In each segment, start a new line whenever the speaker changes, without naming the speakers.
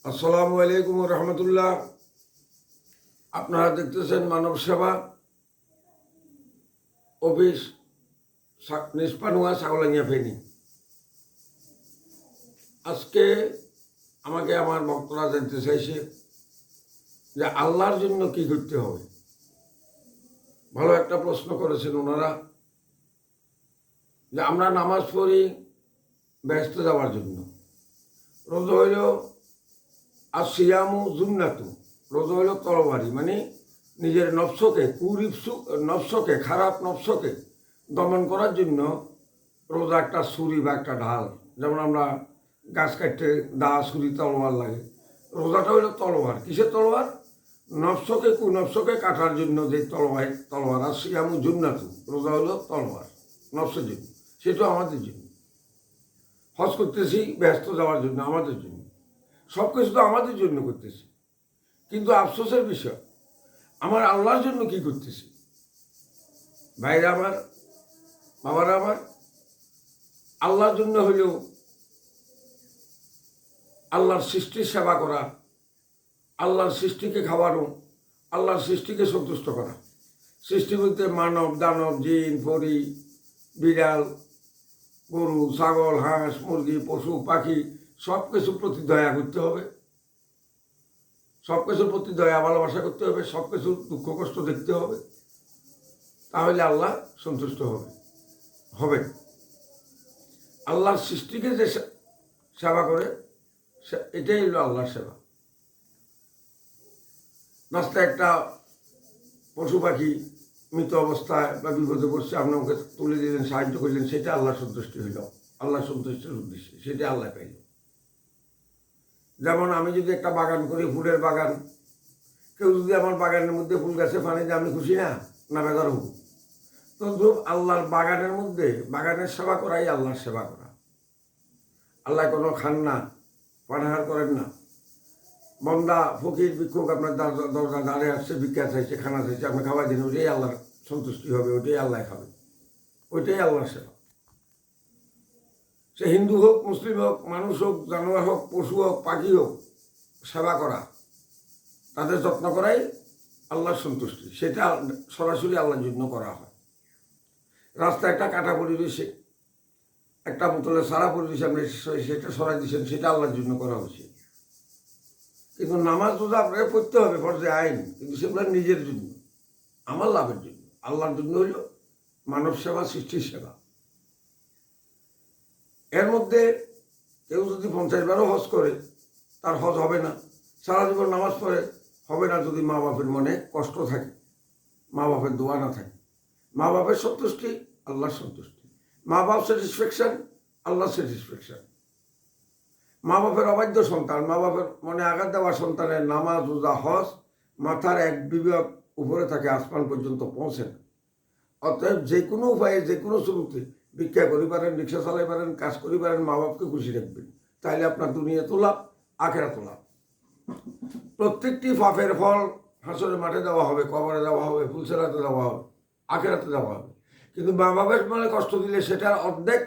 আসসালামু আলাইকুম রহমতুল্লাহ। আপনারা দেখতেছেন মানব সেবা অফিস নিষ্পানুয়া ছাগলাইয়া ফেনি। আজকে আমাকে আমার ভক্তরা জানতে চাইছে যে আল্লাহর জন্য কি করতে হবে। ভালো একটা প্রশ্ন করেছেন ওনারা, যে আমরা নামাজ পড়ি ব্যস্ত যাওয়ার জন্য। রোজা হইল আর সিয়ামু জুন্নাতু, রোজা হইল তরবারি, মানে নিজের নফসকে খারাপ নফসকে দমন করার জন্য রোজা একটা ছুরি বা একটা ঢাল। যেমন আমরা গাছ কাটতে দা ছুরি তলোয়ার লাগে, রোজাটা হইল তলোয়ার। কিসের তলোয়ার? নফসকে কুনফসকে কাটার জন্য যে তলোয়ার। আর সিয়ামু জুন্নাতু, রোজা হইল তলোয়ার নফসের জন্য, সেটাও আমাদের জন্য। হজ করতেছি ব্যস্ত যাওয়ার জন্য, আমাদের জন্য। সব কিছু তো আমাদের জন্য করতেছি, কিন্তু আফসোসের বিষয় আমার আল্লাহর জন্য কি করতেছি। ভাইরা আমার, বাবারা আমার, আল্লাহর জন্য হইলেও আল্লাহর সৃষ্টির সেবা করা, আল্লাহর সৃষ্টিকে খাওয়ানো, আল্লাহর সৃষ্টিকে সন্তুষ্ট করা। সৃষ্টি বলতে মানব, দানব, জিন, পরি, বিড়াল, গরু, ছাগল, হাঁস, মুরগি, পশু পাখি, সব কিছুর প্রতি দয়া করতে হবে, সব কিছুর প্রতি দয়া ভালোবাসা করতে হবে, সব কিছুর দুঃখ কষ্ট দেখতে হবে। তাহলে আল্লাহ সন্তুষ্ট হবে। আল্লাহর সৃষ্টিকে যে সেবা করে, এটাই হলো আল্লাহর সেবা। রাস্তায় একটা পশু পাখি মৃত অবস্থায় বা বিপদে পড়ছে, আপনি ওকে তুলে দিলেন, সাহায্য করলেন, সেটা আল্লাহর সন্তুষ্টি হইল, আল্লাহ সন্তুষ্টির উদ্দেশ্যে, সেটা আল্লাহ পাইল। যেমন আমি যদি একটা বাগান করি, ফুলের বাগান, কেউ যদি আমার বাগানের মধ্যে ফুল গাছে পানি দেয়, আমি খুশি না বেজার হব? তো আল্লাহর বাগানের মধ্যে বাগানের সেবা করাই আল্লাহর সেবা করা। আল্লাহ কোনো খান না, পানাহার করেন না। বন্দা ফকির ভিক্ষুক আপনার দরজা দাঁড়িয়ে আসছে, ভিক্ষা চাইছে, খানা চাইছে, আপনি খাওয়াই দিন, ওইটাই আল্লাহর সন্তুষ্টি হবে, ওইটাই আল্লাহ খাবে, ওইটাই আল্লাহর সেবা। সে হিন্দু হোক, মুসলিম হোক, মানুষ হোক, জানোয়ার হোক, পশু হোক, পাখি হোক, সেবা করা, তাদের যত্ন করাই আল্লাহর সন্তুষ্টি। সেটা সরাসরি আল্লাহর জন্য করা হয়। রাস্তায় একটা কাটা পরিবেশে একটা বোতলে সারা পরিবেশে আপনি সেটা সরাই দিচ্ছেন, সেটা আল্লাহর জন্য করা হয়েছে। কিন্তু নামাজ রোজা আপনাকে পড়তে হবে, ফরজে আইন, কিন্তু সেগুলো নিজের জন্য, আমার লাভের জন্য। আল্লাহর জন্য হইল মানব সেবা, সৃষ্টির সেবা। এর মধ্যে কেউ যদি 50 বারও হজ করে, তার হজ হবে না। সারা জীবন নামাজ পড়ে হবে না, যদি মা বাপের মনে কষ্ট থাকে, মা বাপের দোয়া না থাকে। মা বাপের সন্তুষ্টি আল্লাহর সন্তুষ্টি, মা বাপ স্যাটিসফ্যাকশন আল্লাহর স্যাটিসফ্যাকশন। মা বাপের অবাধ্য সন্তান, মা বাপের মনে আঘাত দেওয়া সন্তানের নামাজ রোজা হজ মাথার এক বিভাগ উপরে থাকে, আসমান পর্যন্ত পৌঁছে না। অতএব যে কোনো উপায়ে, যে কোনো শুরুতে ভিক্ষা করি পারেন, রিক্সা চালাই পারেন, কাজ করি পারেন, মা বাপকে খুশি রাখবেন। তাইলে আপনার দুনিয়া তোলা, আখেরা তোলা। প্রত্যেকটি পাপের ফল হাসরের মাঠে দেওয়া হবে, কবরে দেওয়া হবে, ফুলসেরাতে দেওয়া হবে, আখেরাতে দেওয়া হবে। কিন্তু মা বাপের মনে কষ্ট দিলে সেটার অর্ধেক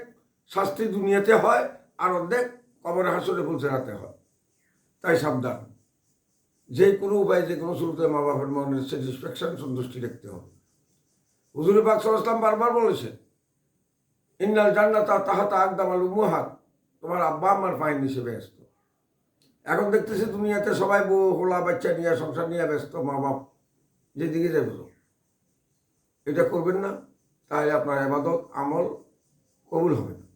শাস্তি দুনিয়াতে হয়, আর অর্ধেক কবরে হাসরে ফুলসেরাতে হয়। তাই সাবধান, যে কোনো উপায়ে, যে কোনো শুরুতে মা বাপের মনের স্যাটিসফ্যাকশন, সন্তুষ্টি রাখতে হবে। হুজুর পাক সাল্লাল্লাহু আলাইহি ওয়াসাল্লাম বারবার বলেছেন, ইন্নাল জান্নাতা তাহাতা আকদামাল উম্মাহাত, তোমার আব্বা আমার পায়ের নিচে ব্যস্ত। এখন দেখতেছি দুনিয়াতে সবাই বউ হোলা বাচ্চা নিয়ে, সংসার নিয়ে ব্যস্ত। মা বাপ যেদিকে যাবে, এটা করবেন না, তাহলে আপনার ইবাদত আমল কবুল হবে না।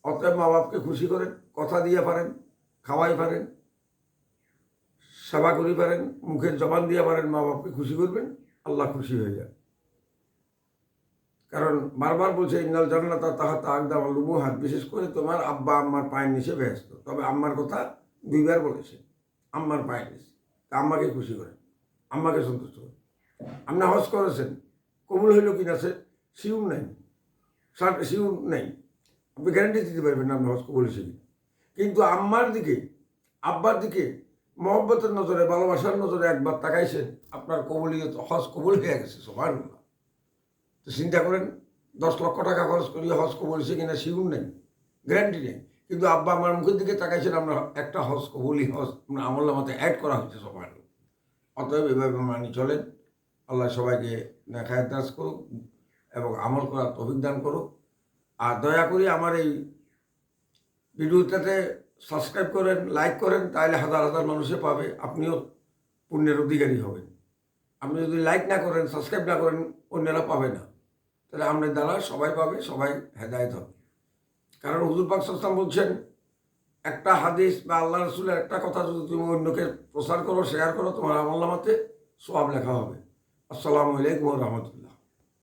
অতএব মা বাপকে খুশি করেন, কথা দিয়ে পারেন, খাওয়াই পারেন, সেবা করি পারেন, মুখের জবান দিয়ে পারেন, মা বাপকে খুশি করবেন, আল্লাহ খুশি হয়ে যান। কারণ বারবার বলছে ইন্নাল জান্নাতা তাহাতা আকদামাল উম্মাহাত, বিশেষ করে তোমার আব্বা আম্মার পায়ের নিচে ব্যস্ত। তবে আম্মার কথা 2 বার বলেছে, আম্মার পায়ের নিচে। তা আম্মাকে খুশি করেন, আম্মাকে সন্তুষ্ট করেন। আপনি হজ করেছেন, কবুল হইল কিনা সে শিউর নেই, আপনি গ্যারান্টি দিতে পারবেন না আপনি হজ কবুল হয়েছে কিনা। কিন্তু আম্মার দিকে, আব্বার দিকে মহব্বতের নজরে, ভালোবাসার নজরে একবার তাকাইছেন, আপনার কবুলিয়ত, হজ কবুল হয়ে গেছে। সুবহানাল্লাহ। তো চিন্তা করেন, 10 লক্ষ টাকা খরচ করিয়ে হজ কবুল হয়েছে কিনা শিউর নেই, গ্যারান্টি নেই। কিন্তু আব্বা আমার মুখের দিকে তাকাইছেন, আমরা একটা হজ কবুলি হজ আমরা আমল নামাতে অ্যাড করা হচ্ছে সবার। অতএব এভাবে মানি চলেন। আল্লাহ সবাইকে নেখায়াত দাস করুক এবং আমল করার তৌফিক দান করুক। আর দয়া করে আমার এই ভিডিওটাতে সাবস্ক্রাইব করেন, লাইক করেন, তাহলে হাজার হাজার মানুষে পাবে, আপনিও পুণ্যের অধিকারী হবেন। আপনি যদি লাইক না করেন, সাবস্ক্রাইব না করেন, অন্যেরা পাবে না। তাহলে আপনার দ্বারা সবাই পাবে, সবাই হেদায়েত হবে। কারণ হুজুর পাক সাল্লাল্লাহু আলাইহি ওয়াসাল্লাম বলছেন, একটা হাদিস বা আল্লাহ রসুলের একটা কথা যদি তুমি অন্যকে প্রচার করো, শেয়ার করো, তোমার আমল নামাতে সওয়াব লেখা হবে। আসসালামু আলাইকুম ওয়া রাহমাতুল্লাহ।